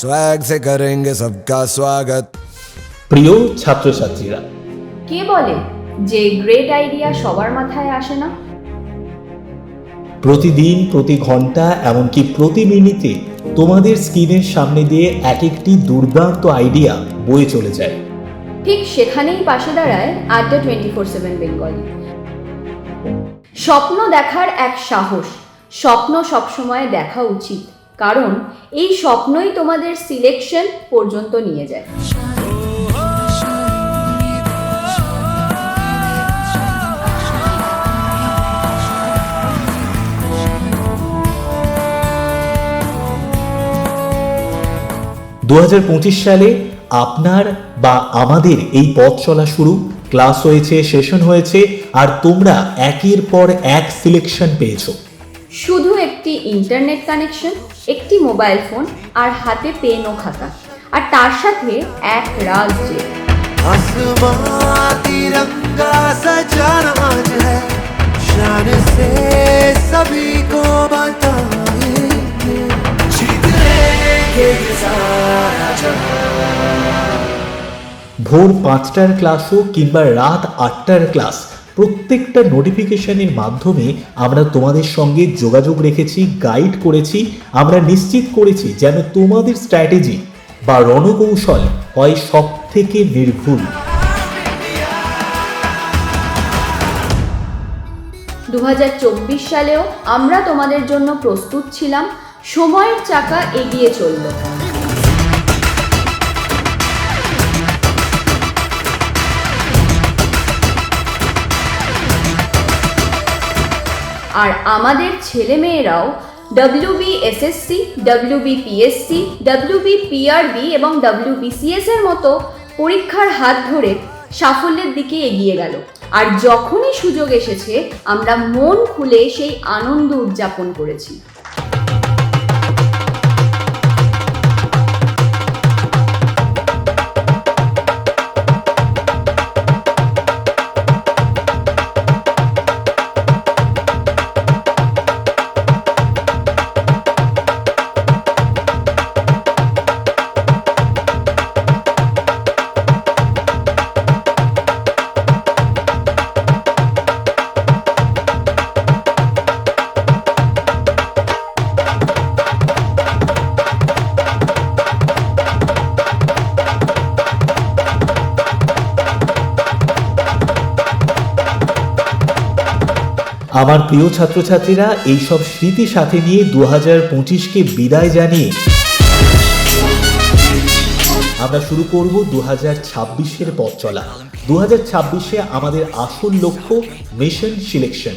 Swag से करेंगे सबका स्वागत। প্রিয় ছাত্রছাত্রীরা, কে বলে যে গ্রেট আইডিয়া সবার মাথায় আসে না? প্রতিদিন, প্রতি ঘন্টা, এমনকি প্রতি মিনিটে তোমাদের স্ক্রিনের সামনে দিয়ে এক একটি দুর্দান্ত আইডিয়া বয়ে চলে যায়। ঠিক সেখানেই পাশে দাঁড়ায় আড্ডা 24/7 বেঙ্গলি। স্বপ্ন দেখার এক সাহস, স্বপ্ন সবসময় দেখা উচিত, কারণ এই স্বপ্নই তোমাদের সিলেকশন পর্যন্ত নিয়ে যায়। সালে আপনার বা আমাদের এই পথ চলা শুরু, ক্লাস হয়েছে, সেশন হয়েছে, আর তোমরা একের পর এক সিলেকশন পেয়েছো। শুধু একটি ইন্টারনেট কানেকশন, একটি মোবাইল ফোন আর হাতে পেন ও খাতা, আর তার সাথে এক রাজ্যে तिरंगा सजाना आज है, शान से सभी को बताएंगे, जीत लेंगे ये सारा जहां। ভোর 5টার ক্লাস হোক কিংবা রাত 8টার ক্লাস, প্রত্যেকটা নোটিফিকেশনের মাধ্যমে আমরা তোমাদের সঙ্গে যোগাযোগ রেখেছি, গাইড করেছি, আমরা নিশ্চিত করেছি যেন তোমাদের স্ট্র্যাটেজি বা রণকৌশল হয় সব থেকে নির্ভুল। 2024 সালেও আমরা তোমাদের জন্য প্রস্তুত ছিলাম। সময়ের চাকা এগিয়ে চলল। আর আমাদের ছেলেমেয়েরাও WBSSC, WBPSC, WBPRB এবং WBCS এর মতো পরীক্ষার হাত ধরে সাফল্যের দিকে এগিয়ে গেল। আর যখনই সুযোগ এসেছে আমরা মন খুলে সেই আনন্দ উদযাপন করেছি। আমার প্রিয় ছাত্রছাত্রীরা, এইসব স্মৃতি সাথে নিয়ে 2025কে বিদায় জানিয়ে আমরা শুরু করব 2026-এর পথ চলা। 2026-এ আমাদের আসল লক্ষ্য মিশন সিলেকশন।